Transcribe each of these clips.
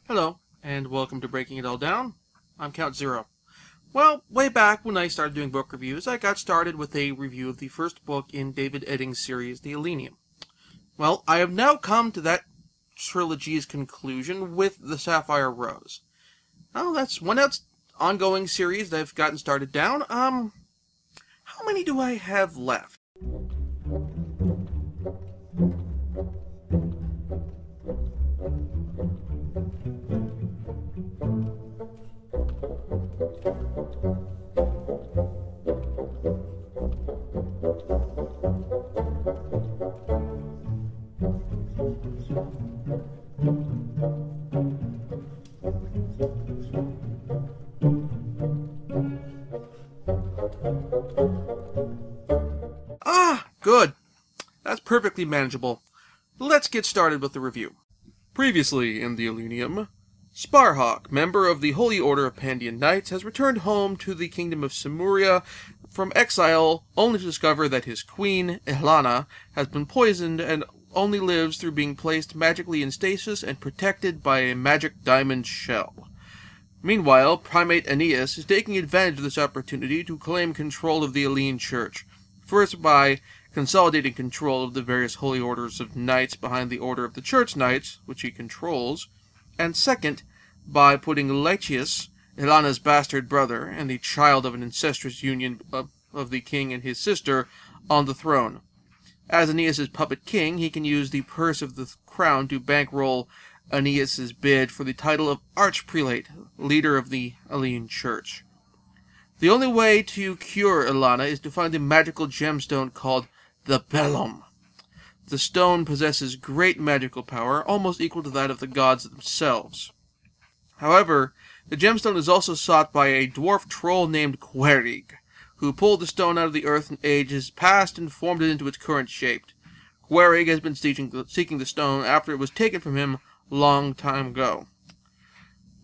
Hello, and welcome to Breaking It All Down. I'm Count Zero. Well, way back when I started doing book reviews, I got started with a review of the first book in David Eddings' series, The Elenium. Well, I have now come to that trilogy's conclusion with The Sapphire Rose. Oh, that's one ongoing series that I've gotten started down. How many do I have left? Good. That's perfectly manageable. Let's get started with the review. Previously in the Elenium, Sparhawk, member of the Holy Order of Pandian Knights, has returned home to the kingdom of Simuria from exile, only to discover that his queen, Elana, has been poisoned and only lives through being placed magically in stasis and protected by a magic diamond shell. Meanwhile, Primate Aeneas is taking advantage of this opportunity to claim control of the Elean Church, first by consolidating control of the various holy orders of knights behind the Order of the Church Knights, which he controls, and second, by putting Laetius, Elana's bastard brother, and the child of an incestuous union of the king and his sister, on the throne. As Aeneas' puppet king, he can use the purse of the crown to bankroll Aeneas' bid for the title of Archprelate, leader of the Elean Church. The only way to cure Elana is to find a magical gemstone called the Bellum. The stone possesses great magical power, almost equal to that of the gods themselves. However, the gemstone is also sought by a dwarf troll named Querig, who pulled the stone out of the earth in ages past and formed it into its current shape. Querig has been seeking the stone after it was taken from him long time ago.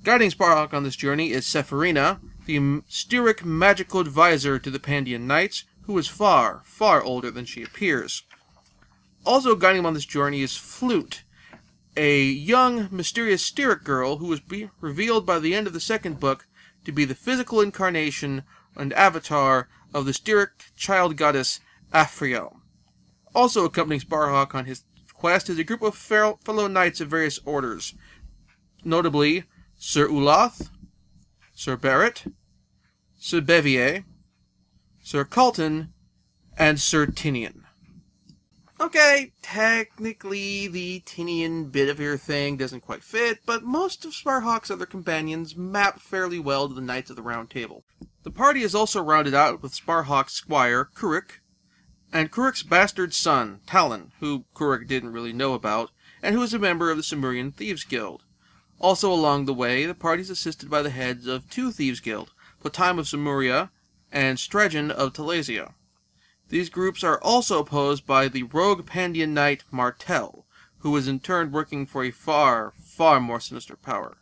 Guiding Sparhawk on this journey is Sepharina, the Styric magical advisor to the Pandian Knights, who is far, far older than she appears. Also guiding him on this journey is Flute, a young, mysterious Styric girl who was revealed by the end of the second book to be the physical incarnation and avatar of the Styric child goddess Aphriel. Also accompanying Sparhawk on his quest is a group of fellow knights of various orders, notably Sir Uloth, Sir Barrett, Sir Bevier, Sir Colton, and Sir Tinian. Okay, technically the Tinian bit of your thing doesn't quite fit, but most of Sparhawk's other companions map fairly well to the Knights of the Round Table. The party is also rounded out with Sparhawk's squire, Kurik, and Kurik's bastard son, Talon, who Kurik didn't really know about, and who is a member of the Cimmerian Thieves Guild. Also along the way, the party is assisted by the heads of two Thieves Guild, Potaim of Simuria and Stragon of Telesia. These groups are also opposed by the rogue Pandian knight Martel, who is in turn working for a far, far more sinister power.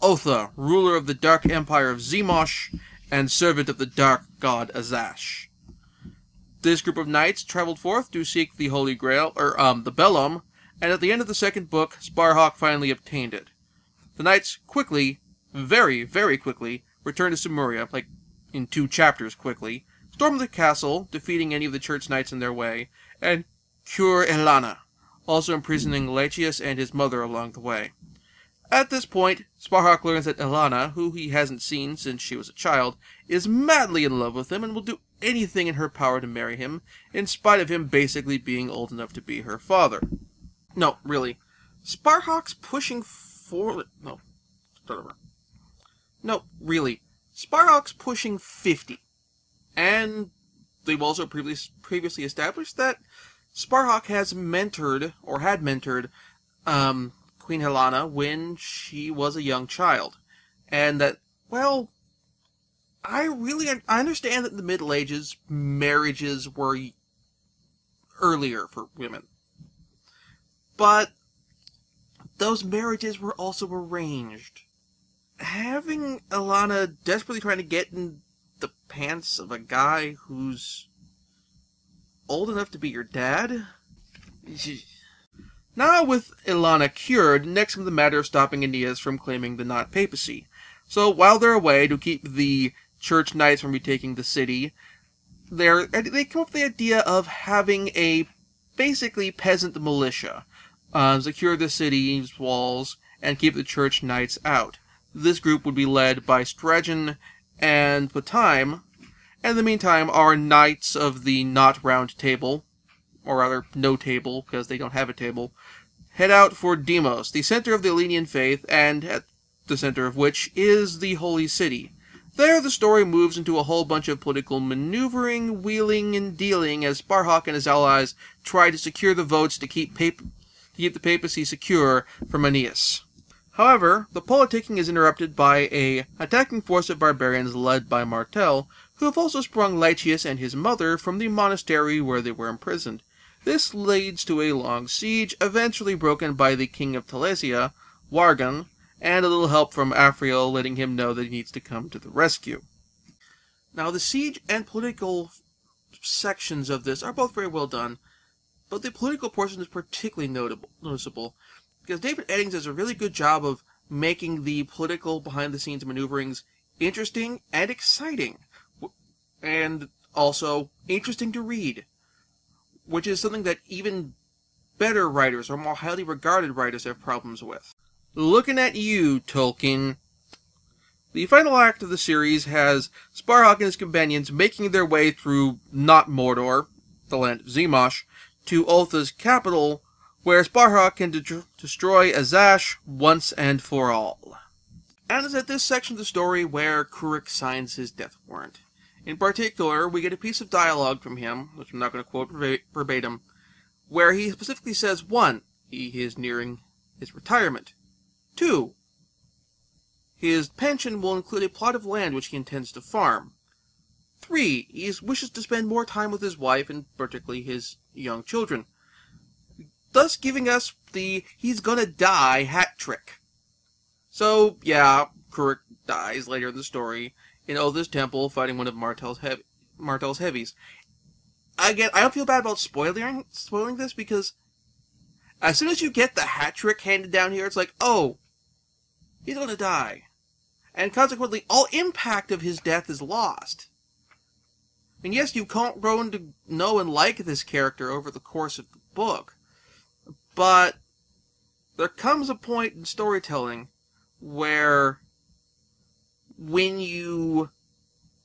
Otha, ruler of the Dark Empire of Zemosh, and servant of the Dark God Azash. This group of knights traveled forth to seek the Holy Grail, the Bellum, and at the end of the second book, Sparhawk finally obtained it. The knights quickly, very, very quickly, returned to Simuria, like in 2 chapters quickly, stormed the castle, defeating any of the church knights in their way, and cure Elana, also imprisoning Laetius and his mother along the way. At this point, Sparhawk learns that Elana, who he hasn't seen since she was a child, is madly in love with him and will do anything in her power to marry him, in spite of him basically being old enough to be her father. No, really. Sparhawk's pushing forward... No, start over. No, really. Sparhawk's pushing 50. And they've also previously established that Sparhawk has mentored, or had mentored, Queen Helena when she was a young child. And that, well, I understand that in the Middle Ages, marriages were earlier for women. But those marriages were also arranged. Having Elana desperately trying to get in the pants of a guy who's old enough to be your dad? Now with Ilana cured, next comes the matter of stopping Aeneas from claiming the not papacy. So while they're away to keep the church knights from retaking the city, they come up with the idea of having a basically peasant militia, secure the city's walls and keep the church knights out. This group would be led by Stragon and Platime, and in the meantime our knights of the not round table, or rather no table because they don't have a table, head out for Deimos, the center of the Elenian faith, and at the center of which is the Holy City. There the story moves into a whole bunch of political maneuvering, wheeling, and dealing as Sparhawk and his allies try to secure the votes to keep the papacy secure from Aeneas. However, the politicking is interrupted by an attacking force of barbarians led by Martel, who have also sprung Lycius and his mother from the monastery where they were imprisoned. This leads to a long siege, eventually broken by the king of Telesia, Wargan, and a little help from Afriel letting him know that he needs to come to the rescue. Now, the siege and political sections of this are both very well done, but the political portion is particularly noticeable, because David Eddings does a really good job of making the political behind-the-scenes maneuverings interesting and exciting, and also interesting to read, which is something that even better writers or more highly regarded writers have problems with. Looking at you, Tolkien. The final act of the series has Sparhawk and his companions making their way through not Mordor, the land of Zemosh, to Ultha's capital, where Sparhawk can destroy Azash once and for all. And it's at this section of the story where Kurik signs his death warrant. In particular, we get a piece of dialogue from him, which I'm not going to quote verbatim, where he specifically says, 1. He is nearing his retirement. 2. His pension will include a plot of land which he intends to farm. 3. He wishes to spend more time with his wife and particularly his young children, thus giving us the he's gonna die hat trick. So, yeah, Kurik dies later in the story in Ultha's temple fighting one of Martel's heavies. Again, I don't feel bad about spoiling this because as soon as you get the hat trick handed down here, it's like, oh, he's gonna die. And consequently, all impact of his death is lost. And yes, you've grown to know and like this character over the course of the book, but there comes a point in storytelling where when you,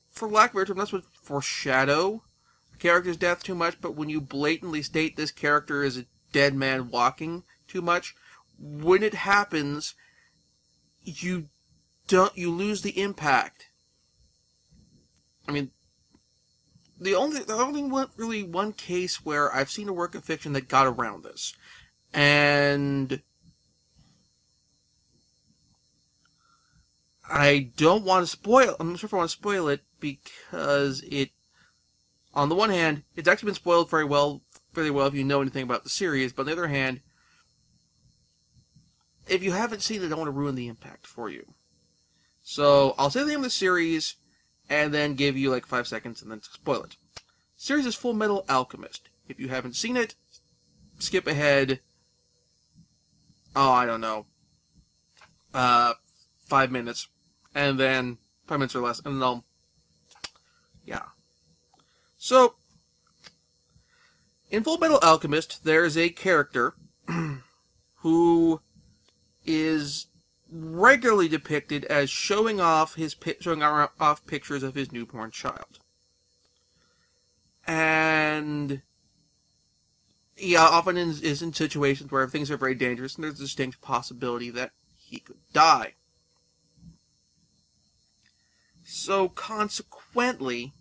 for lack of a better term, that's what foreshadow a character's death too much, but when you blatantly state this character is a dead man walking too much, when it happens, you lose the impact. I mean, the only one case where I've seen a work of fiction that got around this, and I don't want to spoil. I'm not sure if I want to spoil it because it, on the one hand, it's actually been spoiled very well if you know anything about the series. But on the other hand, if you haven't seen it, I don't want to ruin the impact for you. So I'll say the name of the series, and then give you like 5 seconds, and then spoil it. The series is Full Metal Alchemist. If you haven't seen it, skip ahead. Oh, I don't know. 5 minutes, and then 5 minutes or less, and then yeah. So, in Full Metal Alchemist, there's a character who is regularly depicted as showing off pictures of his newborn child, and he often is in situations where things are very dangerous, and there's a distinct possibility that he could die. So consequently,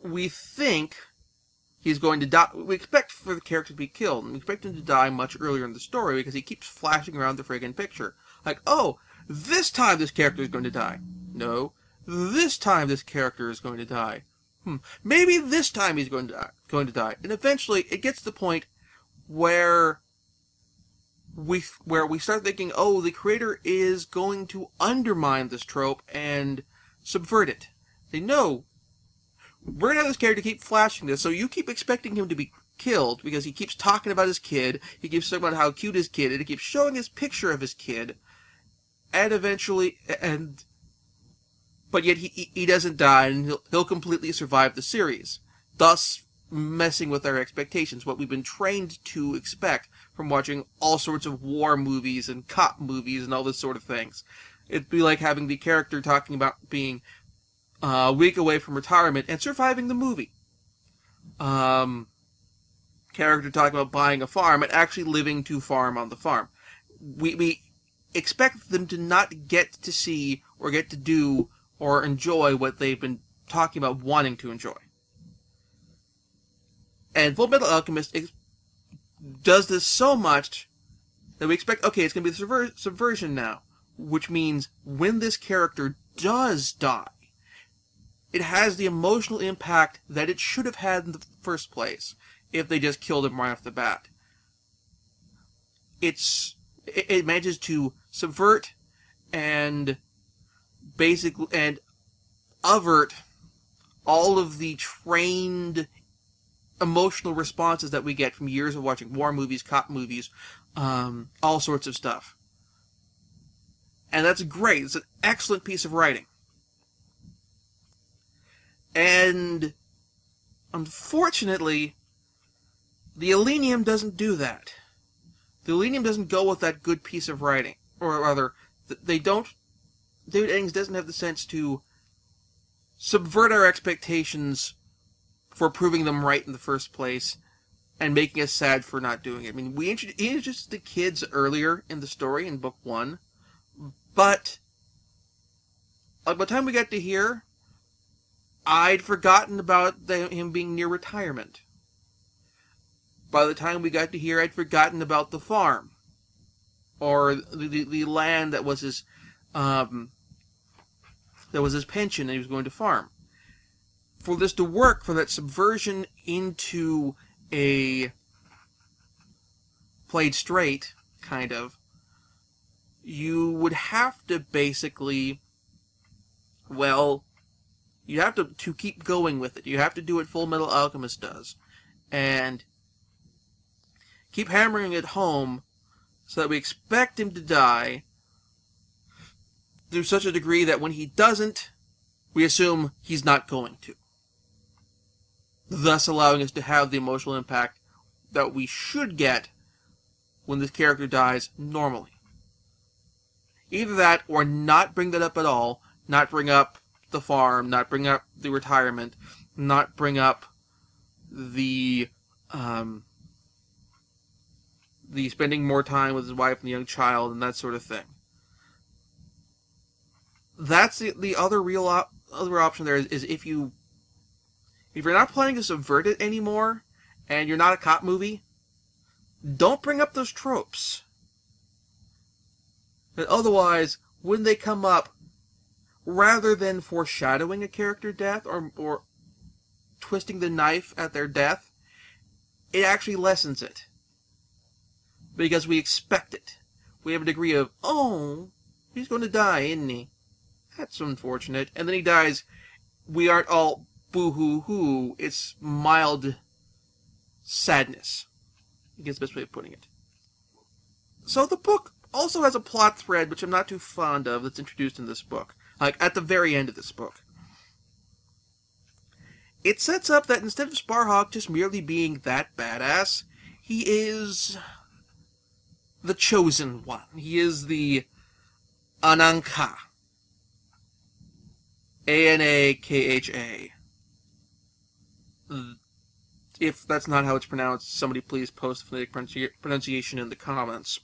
we think he's going to die. We expect for the character to be killed, and we expect him to die much earlier in the story because he keeps flashing around the friggin' picture. Like, oh, this time this character is going to die. No, this time this character is going to die. Maybe this time he's going to die. And eventually it gets to the point where we start thinking, oh, the creator is going to undermine this trope and subvert it. Say, no, we're going to have this character keep flashing this, so you keep expecting him to be killed because he keeps talking about his kid, he keeps talking about how cute his kid is, he keeps showing his picture of his kid, and eventually, but yet he doesn't die, and he'll completely survive the series, thus messing with our expectations, what we've been trained to expect from watching all sorts of war movies and cop movies and all this sort of things. It'd be like having the character talking about being a week away from retirement and surviving the movie. Character talking about buying a farm and actually living to farm on the farm. We expect them to not get to see or get to do or enjoy what they've been talking about wanting to enjoy. And Fullmetal Alchemist does this so much that we expect, okay, it's going to be the subversion now, which means when this character does die, it has the emotional impact that it should have had in the first place if they just killed him right off the bat. It manages to subvert and basically avert all of the trained emotional responses that we get from years of watching war movies, cop movies, all sorts of stuff. And that's great. It's an excellent piece of writing. And unfortunately, the Elenium doesn't do that. The Elenium doesn't go with that good piece of writing. Or rather, they don't... David Eddings doesn't have the sense to subvert our expectations for proving them right in the first place and making us sad for not doing it. I mean, he introduced the kids earlier in the story in book 1, but by the time we got to here, I'd forgotten about him being near retirement. By the time we got to here, I'd forgotten about the farm, or the land that was his pension, and he was going to farm. For this to work, for that subversion into a played straight, kind of, you would have to basically, well, you have to keep going with it. You have to do what Fullmetal Alchemist does. And keep hammering it home so that we expect him to die to such a degree that when he doesn't, we assume he's not going to. Thus allowing us to have the emotional impact that we should get when this character dies normally. Either that, or not bring that up at all, not bring up the farm, not bring up the retirement, not bring up the spending more time with his wife and the young child and that sort of thing. That's the other other option there is if you're not planning to subvert it anymore and you're not a cop movie, don't bring up those tropes. But otherwise, when they come up, rather than foreshadowing a character death or twisting the knife at their death, it actually lessens it. Because we expect it. We have a degree of, oh, he's going to die, isn't he? That's unfortunate. And then he dies. We aren't all boo-hoo-hoo. It's mild sadness. I guess the best way of putting it. So the book also has a plot thread, which I'm not too fond of, that's introduced in this book. Like, at the very end of this book. It sets up that instead of Sparhawk just merely being that badass, he is the chosen one. He is the Ananka. A-N-A-K-H-A. If that's not how it's pronounced, somebody please post the phonetic pronunciation in the comments.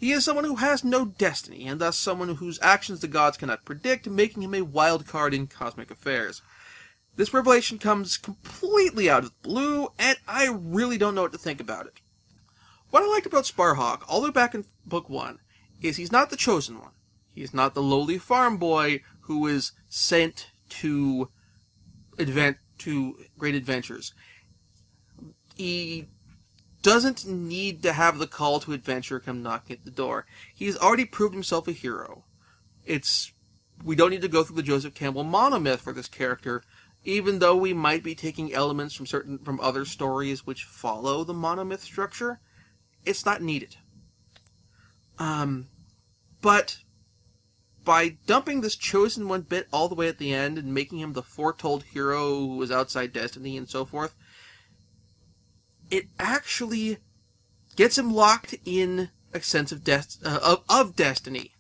He is someone who has no destiny, and thus someone whose actions the gods cannot predict, making him a wild card in cosmic affairs. This revelation comes completely out of the blue, and I really don't know what to think about it. What I liked about Sparhawk, all the way back in book 1, is he's not the chosen one. He is not the lowly farm boy who is sent to great adventures. He doesn't need to have the call to adventure come knocking at the door. He's already proved himself a hero. It's we don't need to go through the Joseph Campbell monomyth for this character, even though we might be taking elements from other stories which follow the monomyth structure. It's not needed. But by dumping this chosen one bit all the way at the end and making him the foretold hero who was outside destiny and so forth, it actually gets him locked in a sense of destiny.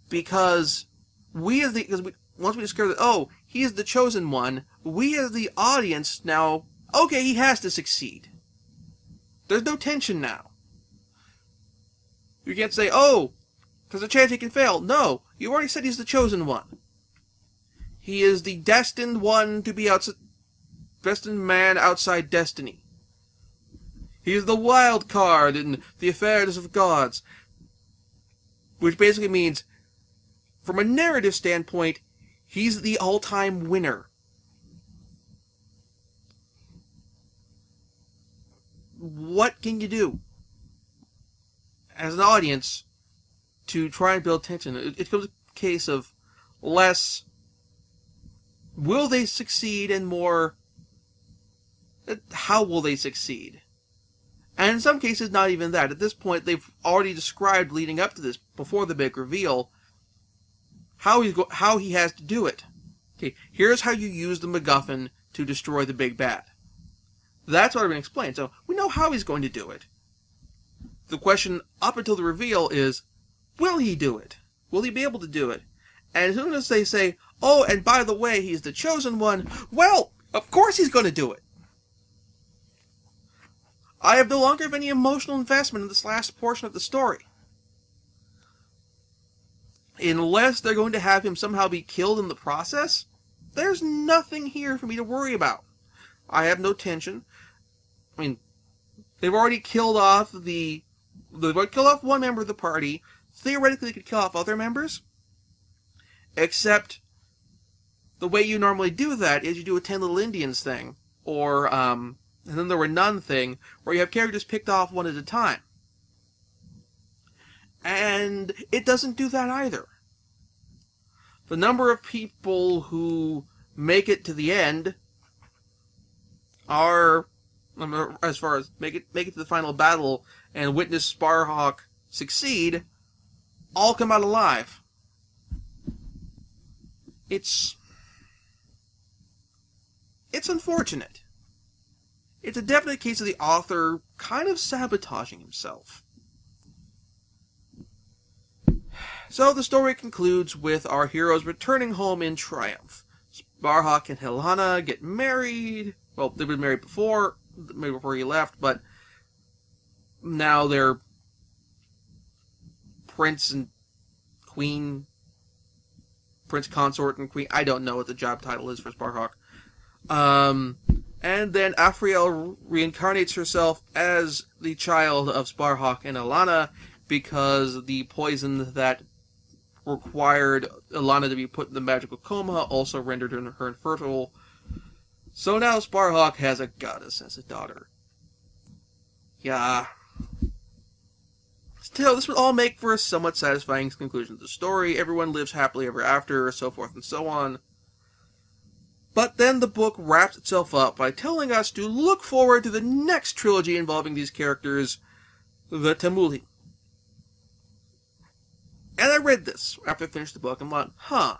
Because once we discover that, oh, he is the chosen one, we as the audience now, okay, he has to succeed. There's no tension now. You can't say, oh, there's a chance he can fail. No, you already said he's the chosen one. He is the destined one to be destined man outside destiny. He is the wild card in the affairs of gods. Which basically means, from a narrative standpoint, he's the all-time winner. What can you do as an audience to try and build tension? It becomes a case of less, will they succeed, and more, how will they succeed? And in some cases, not even that. At this point, they've already described, leading up to this, before the big reveal, how he has to do it. Okay, here's how you use the MacGuffin to destroy the big bad. That's what I've been explained. So we know how he's going to do it. The question up until the reveal is, will he do it? Will he be able to do it? And as soon as they say, oh, and by the way, he's the chosen one, well, of course he's going to do it. I have no longer have any emotional investment in this last portion of the story. Unless they're going to have him somehow be killed in the process, there's nothing here for me to worry about. I have no tension. I mean, they've already killed off they've already killed off one member of the party. Theoretically, they could kill off other members. Except, the way you normally do that is you do a 10 Little Indians thing. Or, and then there were none thing, where you have characters picked off one at a time. And it doesn't do that either. The number of people who make it to the end are, as far as make it to the final battle and witness Sparhawk succeed, all come out alive. It's unfortunate. It's a definite case of the author kind of sabotaging himself. So the story concludes with our heroes returning home in triumph. Sparhawk and Helena get married. Well, they've been married before, maybe before he left, but now they're prince and queen, prince consort and queen. I don't know what the job title is for Sparhawk. And then Afriel reincarnates herself as the child of Sparhawk and Alana because the poison that required Alana to be put in the magical coma also rendered her infertile. So now Sparhawk has a goddess as a daughter. Yeah. Still, this would all make for a somewhat satisfying conclusion to the story. Everyone lives happily ever after, so forth and so on. But then the book wraps itself up by telling us to look forward to the next trilogy involving these characters, the Tamuli. And I read this after I finished the book and thought, huh,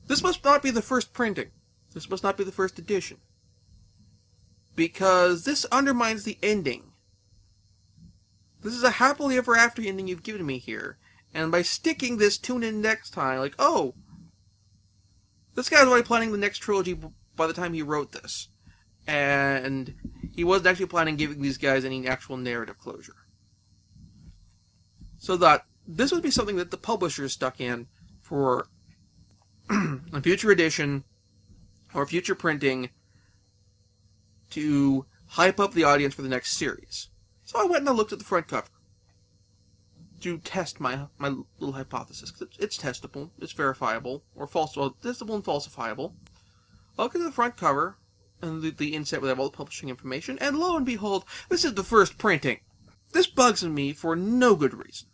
this must not be the first printing. This must not be the first edition. Because this undermines the ending. This is a happily ever after ending you've given me here. And by sticking this, tune in next time, like, oh, this guy's already planning the next trilogy by the time he wrote this. And he wasn't actually planning giving these guys any actual narrative closure. So that this would be something that the publisher stuck in for a future edition or future printing to hype up the audience for the next series. So I went and I looked at the front cover to test my little hypothesis. It's testable, it's verifiable, or testable and falsifiable. I look at the front cover and the inset where they have all the publishing information, and lo and behold, this is the first printing. This bugs me for no good reason.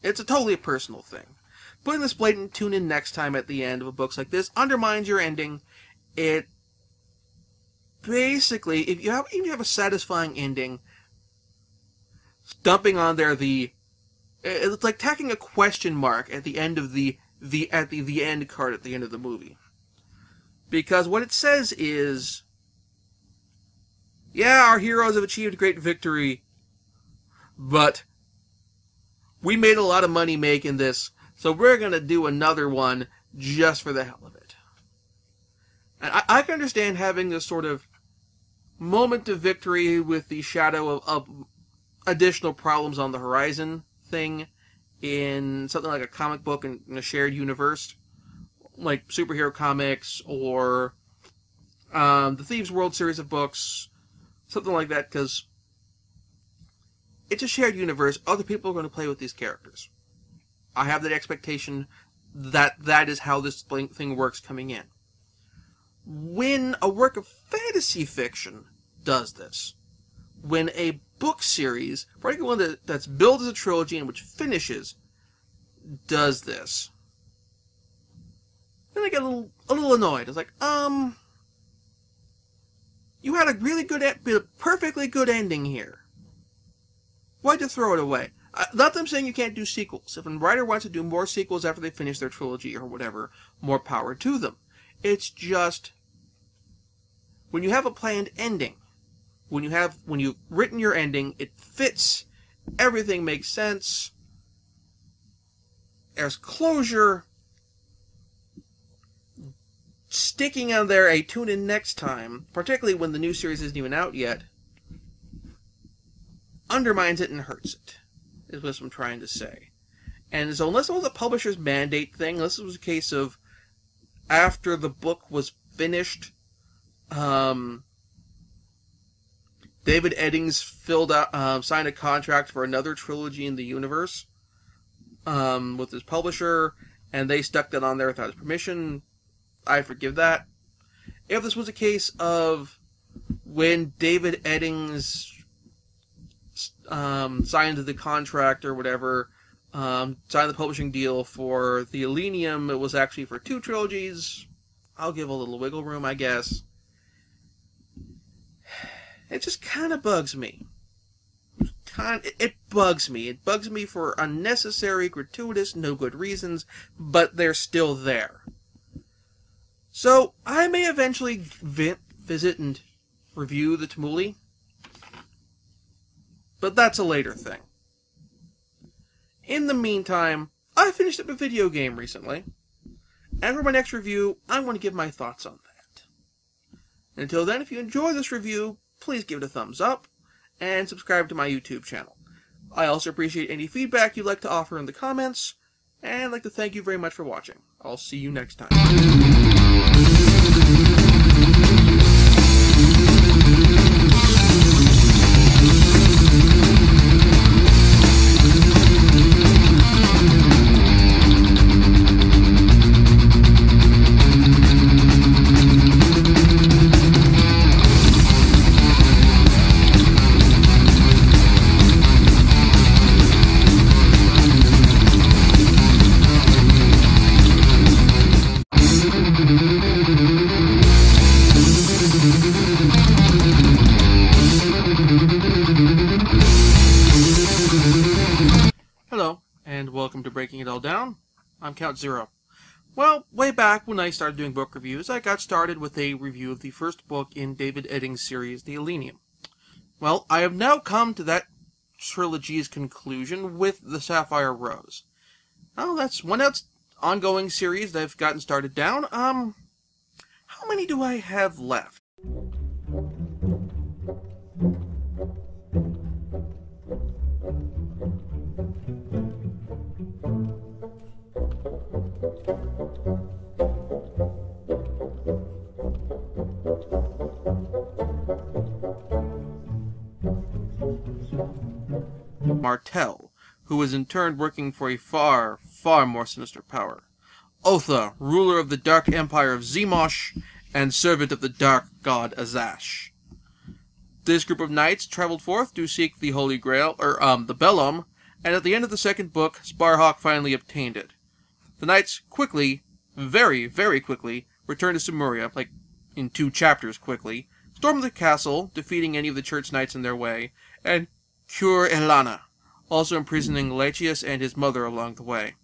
It's totally a personal thing. putting this blatant tune in next time at the end of a book like this undermines your ending. It basically, even if you have a satisfying ending, dumping on there it's like tacking a question mark at the end of the end card at the end of the movie. Because what it says is, yeah, our heroes have achieved great victory, but we made a lot of money making this, so we're going to do another one just for the hell of it. And I can understand having this sort of moment of victory with the shadow of additional problems on the horizon thing in something like a comic book in a shared universe, like superhero comics or the Thieves World series of books, something like that, because it's a shared universe. Other people are going to play with these characters. I have that expectation that is how this thing works coming in. When a work of fantasy fiction does this, when a book series, particularly one that's billed as a trilogy and which finishes, does this, then I get a little annoyed. It's like, you had a really good, perfectly good ending here. Why'd you throw it away? Not that I'm saying you can't do sequels. If a writer wants to do more sequels after they finish their trilogy or whatever, more power to them. It's just, when you have a planned ending, when you've written your ending, it fits, everything makes sense, there's closure, sticking on there a tune in next time, particularly when the new series isn't even out yet, undermines it and hurts it, is what I'm trying to say. And so unless it was a publisher's mandate thing, unless it was a case of after the book was finished, David Eddings signed a contract for another trilogy in the universe with his publisher, and they stuck that on there without his permission, I forgive that. If this was a case of when David Eddings signed the contract or whatever, signed the publishing deal for the Elenium, it was actually for 2 trilogies, I'll give a little wiggle room, I guess. It just kind of bugs me. It bugs me. It bugs me for unnecessary, gratuitous, no good reasons, but they're still there. So, I may eventually visit and review the Tamuli, but that's a later thing. In the meantime, I finished up a video game recently, and for my next review, I want to give my thoughts on that. Until then, if you enjoy this review, please give it a thumbs up, and subscribe to my YouTube channel. I also appreciate any feedback you'd like to offer in the comments, and I'd like to thank you very much for watching. I'll see you next time. Hello, and welcome to Breaking It All Down. I'm Count Zero. Well, way back when I started doing book reviews, I got started with a review of the first book in David Eddings' series, The Elenium. Well, I have now come to that trilogy's conclusion with The Sapphire Rose. Oh, that's one ongoing series that I've gotten started down. How many do I have left? Martel, who is in turn working for a far, far more sinister power. Otha, ruler of the dark empire of Zemosh, and servant of the dark god Azash. This group of knights traveled forth to seek the Holy Grail, the Bellum, and at the end of the second book, Sparhawk finally obtained it. The knights quickly, very, very quickly, return to Cimmeria, like in 2 chapters quickly, storm the castle, defeating any of the church knights in their way, and cure Elana, also imprisoning Laetius and his mother along the way.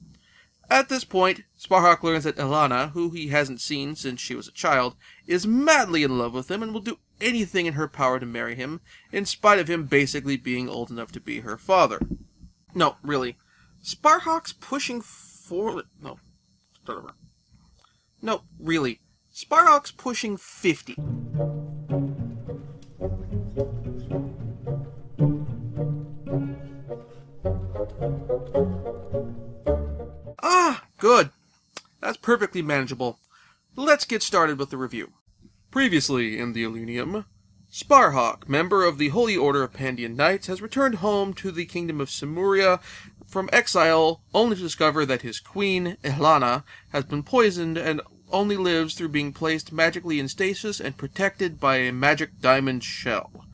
At this point, Sparhawk learns that Elana, who he hasn't seen since she was a child, is madly in love with him and will do anything in her power to marry him, in spite of him basically being old enough to be her father. No, really. Sparhawk's pushing forward... No. Start over. No, really. Sparhawk's pushing 50. Ah, good. That's perfectly manageable. Let's get started with the review. Previously in the Elenium, Sparhawk, member of the Holy Order of Pandian Knights, has returned home to the kingdom of Cimmeria from exile, only to discover that his queen, Elana, has been poisoned and only lives through being placed magically in stasis and protected by a magic diamond shell.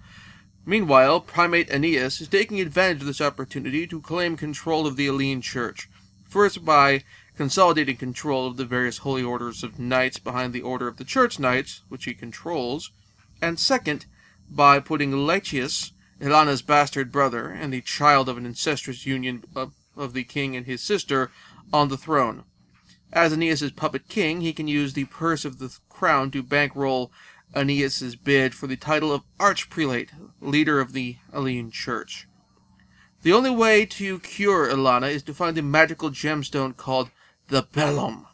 Meanwhile, Primate Aeneas is taking advantage of this opportunity to claim control of the Elean Church, first by consolidating control of the various holy orders of knights behind the Order of the Church Knights, which he controls, and second, by putting Laetius, Elana's bastard brother, and the child of an incestuous union of the king and his sister, on the throne. As Aeneas' puppet king, he can use the purse of the crown to bankroll Aeneas' bid for the title of Archprelate, leader of the Elean Church. The only way to cure Elana is to find a magical gemstone called the Bellum.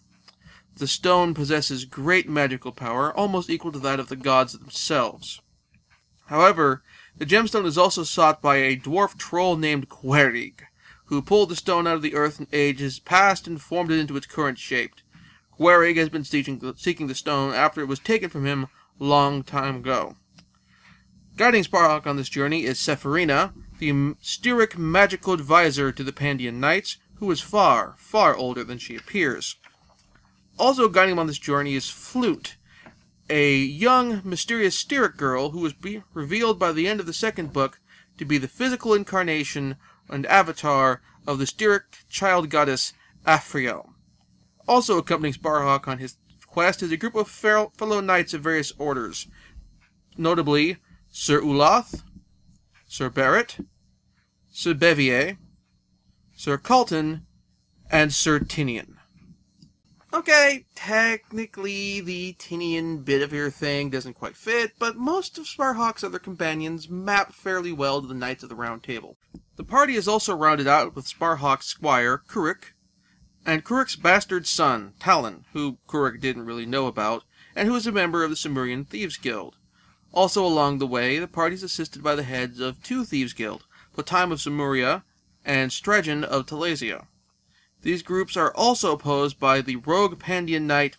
The stone possesses great magical power, almost equal to that of the gods themselves. However, the gemstone is also sought by a dwarf troll named Querig, who pulled the stone out of the earth in ages past and formed it into its current shape. Querig has been seeking the stone after it was taken from him long time ago. Guiding Sparhawk on this journey is Sepharina, the Styric magical advisor to the Pandian Knights, who is far, far older than she appears. Also guiding him on this journey is Flute, a young, mysterious Styric girl who was revealed by the end of the second book to be the physical incarnation and avatar of the Styric child goddess Aphriel. Also accompanying Sparhawk on his quest is a group of fellow knights of various orders, notably Sir Uloth, Sir Barrett, Sir Bevier, Sir Colton, and Sir Tinian. Okay, technically the Tinian bit of your thing doesn't quite fit, but most of Sparhawk's other companions map fairly well to the Knights of the Round Table. The party is also rounded out with Sparhawk's squire, Kurik, and Kurik's bastard son, Talon, who Kurik didn't really know about, and who is a member of the Cimmerian Thieves Guild. Also along the way, the party is assisted by the heads of 2 Thieves Guild, Potime of Cimmeria and Stragon of Telesia. These groups are also opposed by the rogue Pandian knight